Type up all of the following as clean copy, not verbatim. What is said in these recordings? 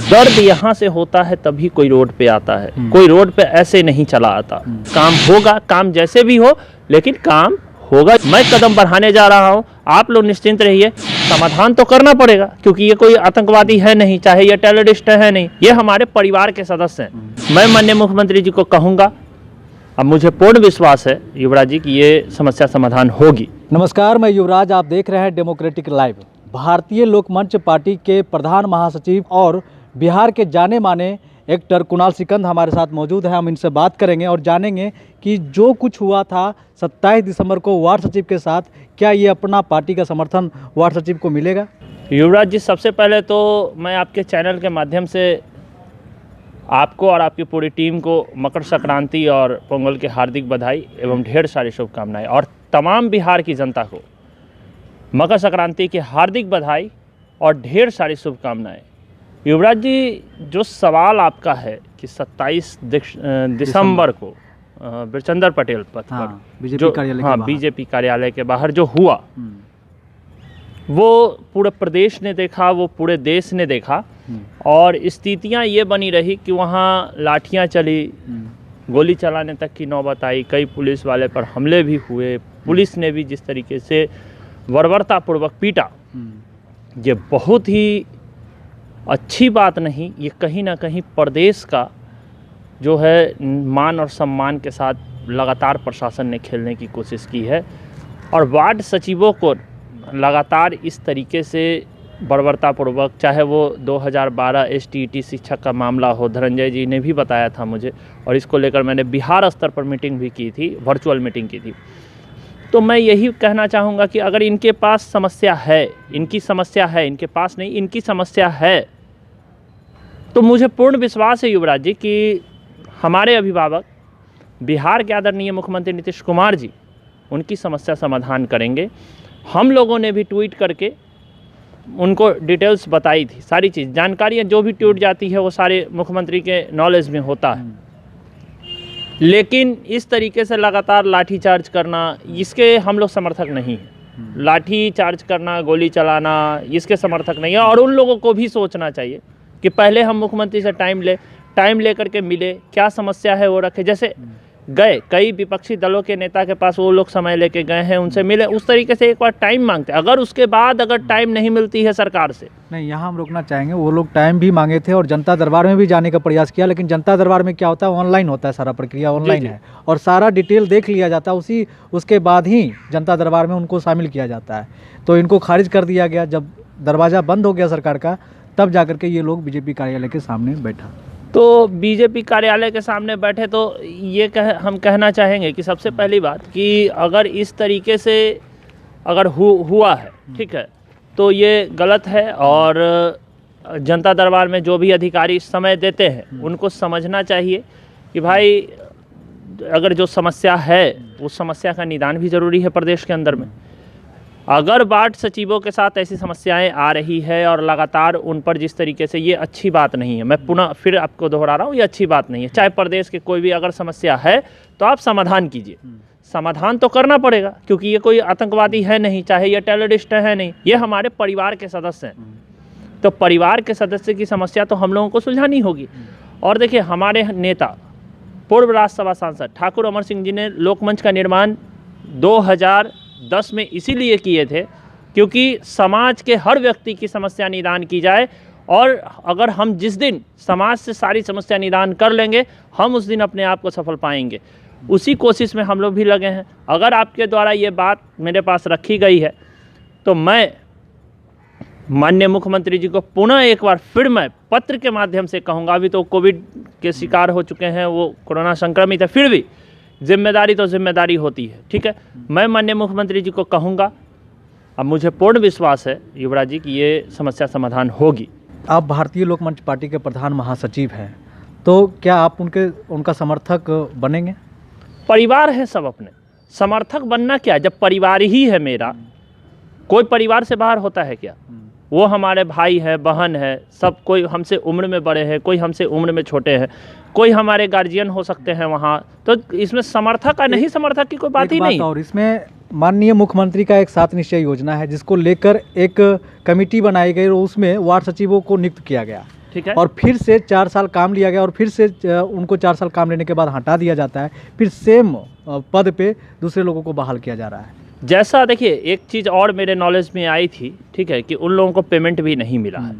दर्द यहाँ से होता है तभी कोई रोड पे आता है, कोई रोड पे ऐसे नहीं चला आता। काम होगा, काम जैसे भी हो, लेकिन काम होगा। मैं कदम बढ़ाने जा रहा हूँ, आप लोग निश्चिंत रहिए। समाधान तो करना पड़ेगा, क्योंकि ये कोई आतंकवादी है नहीं, चाहे ये टेररिस्ट है नहीं, ये हमारे परिवार के सदस्य हैं। मैं माननीय मुख्यमंत्री जी को कहूँगा, अब मुझे पूर्ण विश्वास है युवराज जी कि ये समस्या समाधान होगी। नमस्कार, मैं युवराज, आप देख रहे हैं डेमोक्रेटिक लाइव। भारतीय लोकमंच पार्टी के प्रधान महासचिव और बिहार के जाने माने एक्टर कुणाल सिकंद हमारे साथ मौजूद हैं। हम इनसे बात करेंगे और जानेंगे कि जो कुछ हुआ था 27 दिसंबर को वार्ड सचिव के साथ, क्या ये अपना पार्टी का समर्थन वार्ड सचिव को मिलेगा? युवराज जी, सबसे पहले तो मैं आपके चैनल के माध्यम से आपको और आपकी पूरी टीम को मकर संक्रांति और पोंगल की हार्दिक बधाई एवं ढेर सारी शुभकामनाएं, और तमाम बिहार की जनता को मकर संक्रांति की हार्दिक बधाई और ढेर सारी शुभकामनाएं। युवराज जी, जो सवाल आपका है कि 27 दिसंबर को बिरचंदर पटेल पथ पर बीजेपी कार्यालय के बाहर जो हुआ, वो पूरे प्रदेश ने देखा, वो पूरे देश ने देखा, और स्थितियां ये बनी रही कि वहाँ लाठियां चली, गोली चलाने तक की नौबत आई, कई पुलिस वाले पर हमले भी हुए, पुलिस ने भी जिस तरीके से बर्बरतापूर्वक पीटा, ये बहुत ही अच्छी बात नहीं। ये कहीं ना कहीं प्रदेश का जो है मान और सम्मान के साथ लगातार प्रशासन ने खेलने की कोशिश की है, और वार्ड सचिवों को लगातार इस तरीके से बर्बरतापूर्वक, चाहे वो 2012 STET शिक्षक का मामला हो, धनंजय जी ने भी बताया था मुझे, और इसको लेकर मैंने बिहार स्तर पर मीटिंग भी की थी, वर्चुअल मीटिंग की थी। तो मैं यही कहना चाहूँगा कि अगर इनके पास समस्या है, इनकी समस्या है, इनके पास नहीं, इनकी समस्या है, तो मुझे पूर्ण विश्वास है युवराज जी कि हमारे अभिभावक बिहार के आदरणीय मुख्यमंत्री नीतीश कुमार जी उनकी समस्या समाधान करेंगे। हम लोगों ने भी ट्वीट करके उनको डिटेल्स बताई थी, सारी चीज़ जानकारियाँ जो भी ट्वीट जाती है वो सारे मुख्यमंत्री के नॉलेज में होता है, लेकिन इस तरीके से लगातार लाठी चार्ज करना, इसके हम लोग समर्थक नहीं हैं। लाठी चार्ज करना, गोली चलाना, इसके समर्थक नहीं है। और उन लोगों को भी सोचना चाहिए कि पहले हम मुख्यमंत्री से टाइम ले करके मिले, क्या समस्या है वो रखे। जैसे गए कई विपक्षी दलों के नेता के पास, वो लोग समय लेके गए हैं, उनसे मिले, उस तरीके से एक बार टाइम मांगते। अगर उसके बाद अगर टाइम नहीं मिलती है सरकार से, नहीं, यहाँ हम रोकना चाहेंगे। वो लोग टाइम भी मांगे थे और जनता दरबार में भी जाने का प्रयास किया, लेकिन जनता दरबार में क्या होता है, ऑनलाइन होता है, सारा प्रक्रिया ऑनलाइन है और सारा डिटेल देख लिया जाता है, उसके बाद ही जनता दरबार में उनको शामिल किया जाता है। तो इनको खारिज कर दिया गया। जब दरवाज़ा बंद हो गया सरकार का, तब जाकर के ये लोग बीजेपी कार्यालय के सामने बैठा। तो बीजेपी कार्यालय के सामने बैठे, तो ये हम कहना चाहेंगे कि सबसे पहली बात कि अगर इस तरीके से अगर हुआ है, ठीक है, तो ये गलत है। और जनता दरबार में जो भी अधिकारी समय देते हैं उनको समझना चाहिए कि भाई अगर जो समस्या है उस समस्या का निदान भी ज़रूरी है प्रदेश के अंदर में। अगर वार्ड सचिवों के साथ ऐसी समस्याएं आ रही है और लगातार उन पर जिस तरीके से, ये अच्छी बात नहीं है। मैं पुनः फिर आपको दोहरा रहा हूँ, ये अच्छी बात नहीं है। चाहे प्रदेश के कोई भी अगर समस्या है तो आप समाधान कीजिए, समाधान तो करना पड़ेगा, क्योंकि ये कोई आतंकवादी है नहीं, चाहे ये टेररिस्ट है नहीं, ये हमारे परिवार के सदस्य हैं। तो परिवार के सदस्य की समस्या तो हम लोगों को सुलझानी होगी। और देखिए, हमारे नेता पूर्व राज्यसभा सांसद ठाकुर अमर सिंह जी ने लोकमंच का निर्माण 2010 में इसीलिए किए थे क्योंकि समाज के हर व्यक्ति की समस्या निदान की जाए, और अगर हम जिस दिन समाज से सारी समस्या निदान कर लेंगे, हम उस दिन अपने आप को सफल पाएंगे। उसी कोशिश में हम लोग भी लगे हैं। अगर आपके द्वारा ये बात मेरे पास रखी गई है, तो मैं माननीय मुख्यमंत्री जी को पुनः एक बार फिर मैं पत्र के माध्यम से कहूँगा। अभी तो कोविड के शिकार हो चुके हैं, वो कोरोना संक्रमित है, फिर भी जिम्मेदारी तो जिम्मेदारी होती है, ठीक है। मैं माननीय मुख्यमंत्री जी को कहूँगा, अब मुझे पूर्ण विश्वास है युवराज जी कि ये समस्या समाधान होगी। आप भारतीय लोकमंच पार्टी के प्रधान महासचिव हैं, तो क्या आप उनका समर्थक बनेंगे? परिवार है सब अपने, समर्थक बनना क्या, जब परिवार ही है मेरा, कोई परिवार से बाहर होता है क्या? वो हमारे भाई है, बहन है, सब कोई हमसे उम्र में बड़े हैं, कोई हमसे उम्र में छोटे हैं, कोई हमारे गार्जियन हो सकते हैं वहाँ। तो इसमें समर्थक या नहीं समर्थक की कोई बात ही नहीं। और इसमें माननीय मुख्यमंत्री का एक 7 निश्चय योजना है, जिसको लेकर एक कमेटी बनाई गई और उसमें वार्ड सचिवों को नियुक्त किया गया। ठीक है। और फिर से 4 साल काम लिया गया और फिर से उनको 4 साल काम लेने के बाद हटा दिया जाता है, फिर सेम पद पे दूसरे लोगों को बहाल किया जा रहा है। जैसा देखिए, एक चीज़ और मेरे नॉलेज में आई थी, ठीक है, कि उन लोगों को पेमेंट भी नहीं मिला है।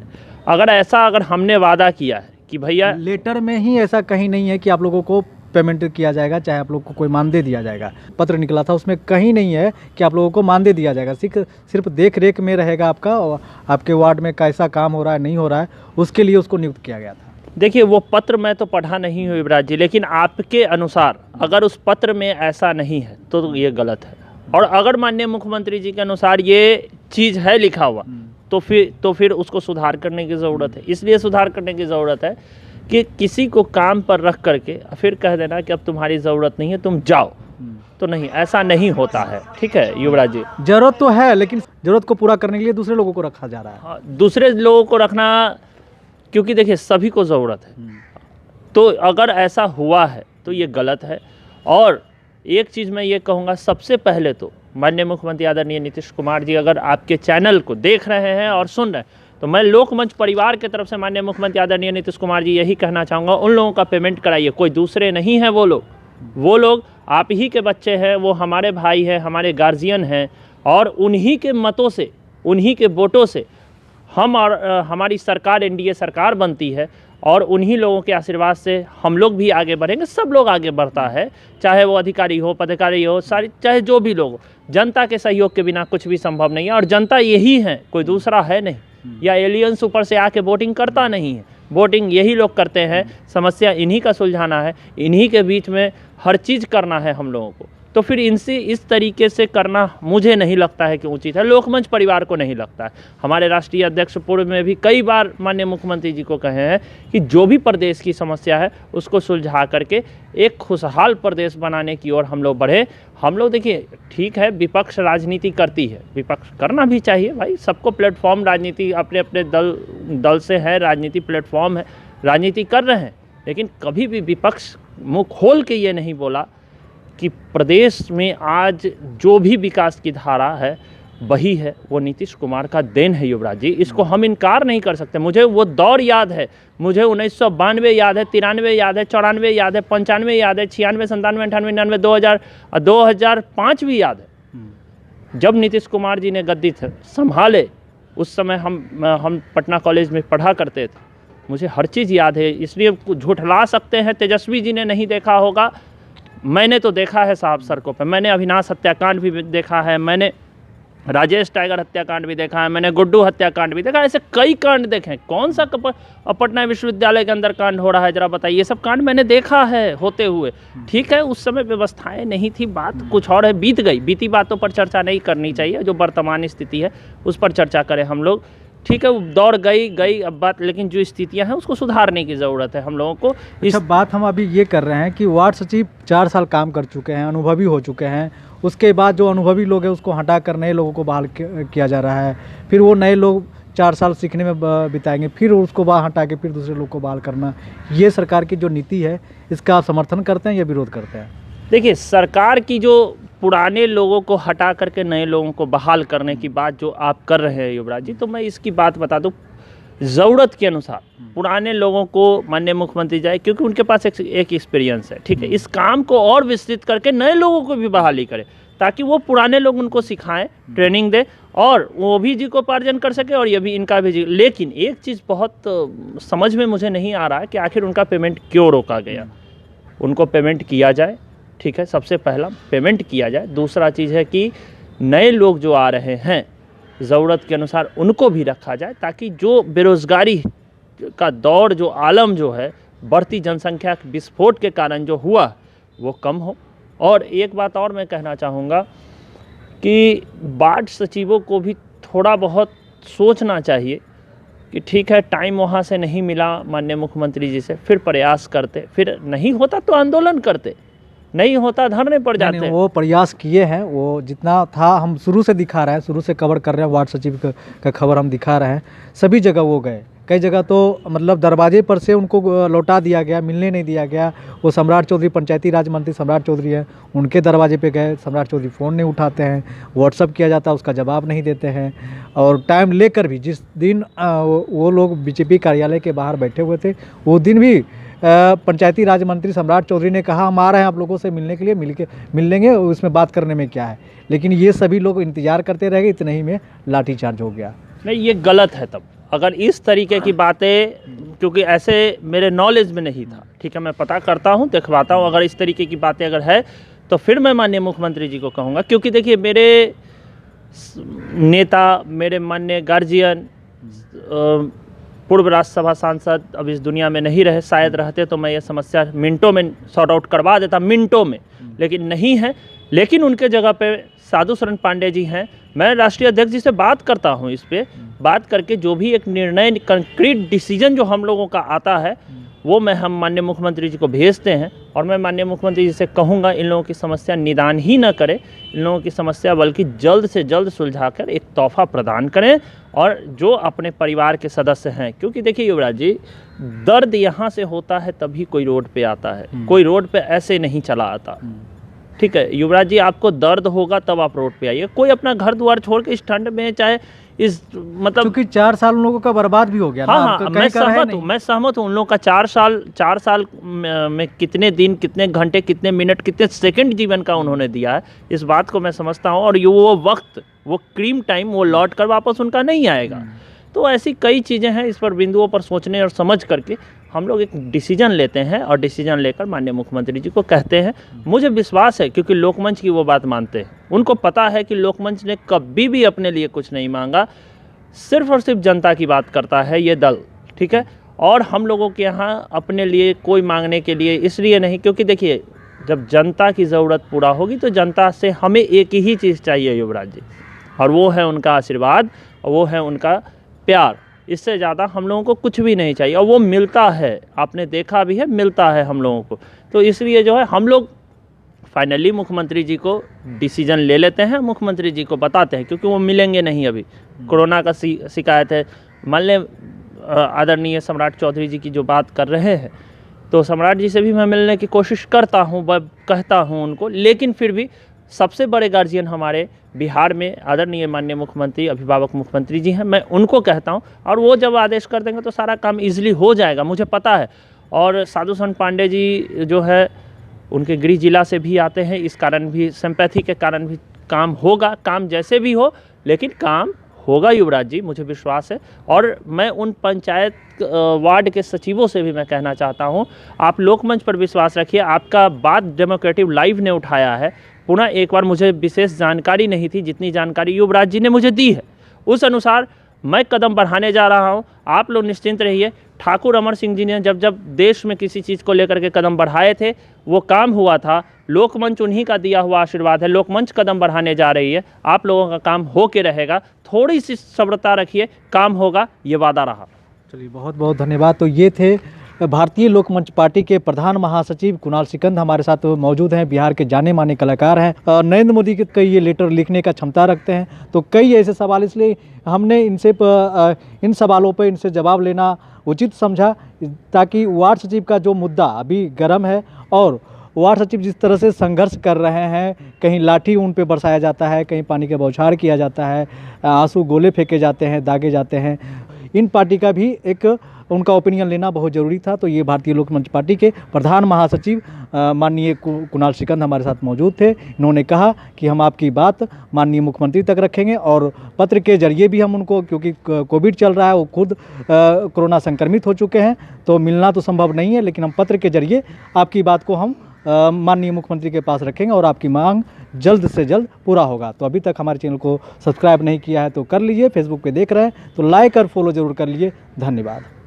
अगर हमने वादा किया है कि भैया, लेटर में ही ऐसा कहीं नहीं है कि आप लोगों को पेमेंट किया जाएगा, चाहे आप लोग को कोई मानदेय दिया जाएगा। पत्र निकला था, उसमें कहीं नहीं है कि आप लोगों को मानदेय दिया जाएगा। सिर्फ देख रेख में रहेगा आपका, और आपके वार्ड में कैसा काम हो रहा है नहीं हो रहा है, उसके लिए उसको नियुक्त किया गया था। देखिए वो पत्र मैं तो पढ़ा नहीं हूँ युवराज जी, लेकिन आपके अनुसार अगर उस पत्र में ऐसा नहीं है तो ये गलत है, और अगर माननीय मुख्यमंत्री जी के अनुसार ये चीज़ है लिखा हुआ तो फिर उसको सुधार करने की ज़रूरत है। इसलिए सुधार करने की ज़रूरत है कि किसी को काम पर रख करके फिर कह देना कि अब तुम्हारी ज़रूरत नहीं है, तुम जाओ, तो नहीं, ऐसा नहीं होता है। ठीक है युवराज जी, जरूरत तो है, लेकिन जरूरत को पूरा करने के लिए दूसरे लोगों को रखा जा रहा है। हाँ, दूसरे लोगों को रखना, क्योंकि देखिए सभी को ज़रूरत है, तो अगर ऐसा हुआ है तो ये गलत है। और एक चीज़ मैं ये कहूँगा, सबसे पहले तो माननीय मुख्यमंत्री आदरणीय नीतीश कुमार जी अगर आपके चैनल को देख रहे हैं और सुन रहे हैं, तो मैं लोकमंच परिवार की तरफ से माननीय मुख्यमंत्री आदरणीय नीतीश कुमार जी यही कहना चाहूँगा, उन लोगों का पेमेंट कराइए। कोई दूसरे नहीं है वो लोग आप ही के बच्चे हैं, वो हमारे भाई हैं, हमारे गार्जियन हैं, और उन्हीं के मतों से, उन्हीं के वोटों से हम और हमारी सरकार एनडीए सरकार बनती है, और उन्हीं लोगों के आशीर्वाद से हम लोग भी आगे बढ़ेंगे। सब लोग आगे बढ़ता है, चाहे वो अधिकारी हो, पदाधिकारी हो, चाहे जो भी लोग हो। जनता के सहयोग के बिना कुछ भी संभव नहीं है, और जनता यही है, कोई दूसरा है नहीं, या एलियंस ऊपर से आके वोटिंग करता नहीं है। वोटिंग यही लोग करते हैं, समस्या इन्हीं का सुलझाना है, इन्हीं के बीच में हर चीज़ करना है हम लोगों को। तो फिर इनसे इस तरीके से करना मुझे नहीं लगता है कि उचित है, लोकमंच परिवार को नहीं लगता है। हमारे राष्ट्रीय अध्यक्ष पूर्व में भी कई बार माननीय मुख्यमंत्री जी को कहे हैं कि जो भी प्रदेश की समस्या है उसको सुलझा करके एक खुशहाल प्रदेश बनाने की ओर हम लोग बढ़े। हम लोग देखिए, ठीक है, विपक्ष राजनीति करती है, विपक्ष करना भी चाहिए भाई, सबको प्लेटफॉर्म, राजनीति अपने अपने दल से है, राजनीति प्लेटफॉर्म है, राजनीति कर रहे हैं, लेकिन कभी भी विपक्ष मुँह खोल के ये नहीं बोला कि प्रदेश में आज जो भी विकास की धारा है वही है, वो नीतीश कुमार का देन है युवराज जी, इसको हम इनकार नहीं कर सकते। मुझे वो दौर याद है, मुझे 1992 याद है, 93 याद है, 94 याद है, 95 याद है, 96, 97, 98, 99, 2000, 2005 भी याद है, जब नीतीश कुमार जी ने गद्दी संभाले। उस समय हम पटना कॉलेज में पढ़ा करते थे, मुझे हर चीज़ याद है, इसलिए झूठला सकते हैं। तेजस्वी जी ने नहीं देखा होगा, मैंने तो देखा है साहब सड़कों पे, मैंने अविनाश हत्याकांड भी देखा है, मैंने राजेश टाइगर हत्याकांड भी देखा है, मैंने गुड्डू हत्याकांड भी देखा, ऐसे कई कांड देखे। कौन सा पटना विश्वविद्यालय के अंदर कांड हो रहा है जरा बताइए, ये सब कांड मैंने देखा है होते हुए। ठीक है, उस समय व्यवस्थाएं नहीं थी, बात कुछ और है, बीत गई, बीती बातों पर चर्चा नहीं करनी चाहिए, जो वर्तमान स्थिति है उस पर चर्चा करें हम लोग। ठीक है, वो दौड़ गई अब बात, लेकिन जो स्थितियां हैं उसको सुधारने की ज़रूरत है हम लोगों को। इस बात हम अभी ये कर रहे हैं कि वार्ड सचिव 4 साल काम कर चुके हैं, अनुभवी हो चुके हैं, उसके बाद जो अनुभवी लोग हैं उसको हटा कर नए लोगों को बहाल किया जा रहा है, फिर वो नए लोग 4 साल सीखने में बिताएंगे, फिर उसको बाहर हटा के फिर दूसरे लोग को बहाल करना। ये सरकार की जो नीति है, इसका आप समर्थन करते हैं या विरोध करते हैं? देखिए, सरकार की जो पुराने लोगों को हटा करके नए लोगों को बहाल करने की बात जो आप कर रहे हैं युवराज जी, तो मैं इसकी बात बता दूं, ज़रूरत के अनुसार पुराने लोगों को माननीय मुख्यमंत्री जाए, क्योंकि उनके पास एक एक्सपीरियंस है। ठीक है, इस काम को और विस्तृत करके नए लोगों को भी बहाली करें, ताकि वो पुराने लोग उनको सिखाएं, ट्रेनिंग दें, और वो भी जीविकोपार्जन कर सके और ये भी इनका भी। लेकिन एक चीज़ बहुत समझ में मुझे नहीं आ रहा है कि आखिर उनका पेमेंट क्यों रोका गया। उनको पेमेंट किया जाए, ठीक है, सबसे पहला पेमेंट किया जाए। दूसरा चीज़ है कि नए लोग जो आ रहे हैं ज़रूरत के अनुसार उनको भी रखा जाए, ताकि जो बेरोज़गारी का दौर, जो आलम जो है, बढ़ती जनसंख्या के विस्फोट के कारण जो हुआ वो कम हो। और एक बात और मैं कहना चाहूँगा कि वार्ड सचिवों को भी थोड़ा बहुत सोचना चाहिए कि ठीक है, टाइम वहाँ से नहीं मिला माननीय मुख्यमंत्री जी से, फिर प्रयास करते, फिर नहीं होता तो आंदोलन करते, नहीं होता धरने पर जाते हैं। वो प्रयास किए हैं, वो जितना था हम शुरू से दिखा रहे हैं, शुरू से कवर कर रहे हैं, वार्ड सचिव का खबर हम दिखा रहे हैं, सभी जगह वो गए, कई जगह तो मतलब दरवाजे पर से उनको लौटा दिया गया, मिलने नहीं दिया गया। वो सम्राट चौधरी, पंचायती राज मंत्री सम्राट चौधरी है, उनके दरवाजे पे गए, सम्राट चौधरी फ़ोन नहीं उठाते हैं, व्हाट्सअप किया जाता है उसका जवाब नहीं देते हैं। और टाइम लेकर भी, जिस दिन वो लोग बीजेपी कार्यालय के बाहर बैठे हुए थे, वो दिन भी पंचायती राज मंत्री सम्राट चौधरी ने कहा हम आ रहे हैं आप लोगों से मिलने के लिए, मिल लेंगे, उसमें बात करने में क्या है। लेकिन ये सभी लोग इंतजार करते रह गए, इतने ही में लाठीचार्ज हो गया। नहीं, ये गलत है। तब अगर इस तरीके की बातें, क्योंकि ऐसे मेरे नॉलेज में नहीं था, ठीक है, मैं पता करता हूँ, दिखवाता हूँ, अगर इस तरीके की बातें अगर है तो फिर मैं माननीय मुख्यमंत्री जी को कहूँगा। क्योंकि देखिए, मेरे नेता, मेरे माननीय गार्जियन, पूर्व राज्यसभा सांसद अब इस दुनिया में नहीं रहे, शायद रहते तो मैं ये समस्या मिनटों में सॉर्ट आउट करवा देता, मिनटों में, लेकिन नहीं है। लेकिन उनके जगह पे साधु शरण पांडे जी हैं। मैं राष्ट्रीय अध्यक्ष जी से बात करता हूं, इस पे बात करके जो भी एक निर्णय, कंक्रीट डिसीजन जो हम लोगों का आता है, वो हम माननीय मुख्यमंत्री जी को भेजते हैं। और मैं माननीय मुख्यमंत्री जी से कहूँगा इन लोगों की समस्या निदान ही न करें, इन लोगों की समस्या बल्कि जल्द से जल्द सुलझाकर एक तोहफा प्रदान करें। और जो अपने परिवार के सदस्य हैं, क्योंकि देखिए युवराज जी, दर्द यहाँ से होता है तभी कोई रोड पे आता है, कोई रोड पे ऐसे नहीं चला आता। ठीक है युवराज जी, आपको दर्द होगा तब आप रोड पे आइए। कोई अपना घर द्वार छोड़ के इस ठंड में, चाहे इस मतलब, क्योंकि 4 साल उन लोगों का बर्बाद भी हो गया। हाँ, मैं सहमत हूँ। उन लोगों का 4 साल में कितने दिन, कितने घंटे, कितने मिनट, कितने सेकंड जीवन का उन्होंने दिया है, इस बात को मैं समझता हूँ। और वो वक्त, वो क्रीम टाइम, वो लौट कर वापस उनका नहीं आएगा। तो ऐसी कई चीज़ें हैं, इस पर बिंदुओं पर सोचने और समझ करके हम लोग एक डिसीजन लेते हैं, और डिसीजन लेकर माननीय मुख्यमंत्री जी को कहते हैं। मुझे विश्वास है, क्योंकि लोकमंच की वो बात मानते हैं, उनको पता है कि लोकमंच ने कभी भी अपने लिए कुछ नहीं मांगा, सिर्फ और सिर्फ जनता की बात करता है ये दल, ठीक है। और हम लोगों के यहाँ अपने लिए कोई मांगने के लिए इसलिए नहीं, क्योंकि देखिए, जब जनता की ज़रूरत पूरा होगी तो जनता से हमें एक ही चीज़ चाहिए युवराज जी, और वो है उनका आशीर्वाद, और वो है उनका प्यार। इससे ज़्यादा हम लोगों को कुछ भी नहीं चाहिए, और वो मिलता है, आपने देखा भी है, मिलता है हम लोगों को। तो इसलिए जो है, हम लोग फाइनली मुख्यमंत्री जी को डिसीजन ले लेते हैं, मुख्यमंत्री जी को बताते हैं, क्योंकि वो मिलेंगे नहीं। अभी कोरोना का शिकायत है, मान लें आदरणीय सम्राट चौधरी जी की जो बात कर रहे हैं, तो सम्राट जी से भी मैं मिलने की कोशिश करता हूँ, कहता हूँ उनको। लेकिन फिर भी सबसे बड़े गार्जियन हमारे बिहार में आदरणीय माननीय मुख्यमंत्री, अभिभावक मुख्यमंत्री जी हैं, मैं उनको कहता हूं, और वो जब आदेश कर देंगे तो सारा काम इजीली हो जाएगा, मुझे पता है। और साधु शरण पांडे जी जो है, उनके गृह जिला से भी आते हैं, इस कारण भी, सिंपैथी के कारण भी काम होगा, काम जैसे भी हो, लेकिन काम होगा युवराज जी, मुझे विश्वास है। और मैं उन पंचायत वार्ड के सचिवों से भी मैं कहना चाहता हूं, आप लोकमंच पर विश्वास रखिए, आपका बात डेमोक्रेटिव लाइव ने उठाया है। पुनः एक बार, मुझे विशेष जानकारी नहीं थी, जितनी जानकारी युवराज जी ने मुझे दी है, उस अनुसार मैं कदम बढ़ाने जा रहा हूं। आप लोग निश्चिंत रहिए। ठाकुर अमर सिंह जी ने जब देश में किसी चीज़ को लेकर के कदम बढ़ाए थे, वो काम हुआ था। लोकमंच उन्हीं का दिया हुआ आशीर्वाद है, लोकमंच कदम बढ़ाने जा रही है, आप लोगों का काम हो के रहेगा। थोड़ी सी सब्रता रखिए, काम होगा, ये वादा रहा। चलिए, बहुत बहुत धन्यवाद। तो ये थे भारतीय लोकमंच पार्टी के प्रधान महासचिव कुणाल सिकंद, हमारे साथ मौजूद हैं, बिहार के जाने माने कलाकार हैं, नरेंद्र मोदी के कई ये लेटर लिखने का क्षमता रखते हैं। तो कई ऐसे सवाल, इसलिए हमने इनसे इन सवालों पर इनसे जवाब लेना उचित समझा, ताकि वार्ड सचिव का जो मुद्दा अभी गर्म है, और वार्ड सचिव जिस तरह से संघर्ष कर रहे हैं, कहीं लाठी उन पे बरसाया जाता है, कहीं पानी का बौछार किया जाता है, आंसू गोले फेंके जाते हैं, दागे जाते हैं, इन पार्टी का भी एक उनका ओपिनियन लेना बहुत ज़रूरी था। तो ये भारतीय लोकमंच पार्टी के प्रधान महासचिव माननीय कुणाल सिकंद हमारे साथ मौजूद थे। इन्होंने कहा कि हम आपकी बात माननीय मुख्यमंत्री तक रखेंगे, और पत्र के जरिए भी हम उनको, क्योंकि कोविड चल रहा है, वो खुद कोरोना संक्रमित हो चुके हैं, तो मिलना तो संभव नहीं है, लेकिन हम पत्र के जरिए आपकी बात को हम माननीय मुख्यमंत्री के पास रखेंगे, और आपकी मांग जल्द से जल्द पूरा होगा। तो अभी तक हमारे चैनल को सब्सक्राइब नहीं किया है तो कर लीजिए, फेसबुक पे देख रहे हैं तो लाइक और फॉलो ज़रूर कर लीजिए। धन्यवाद।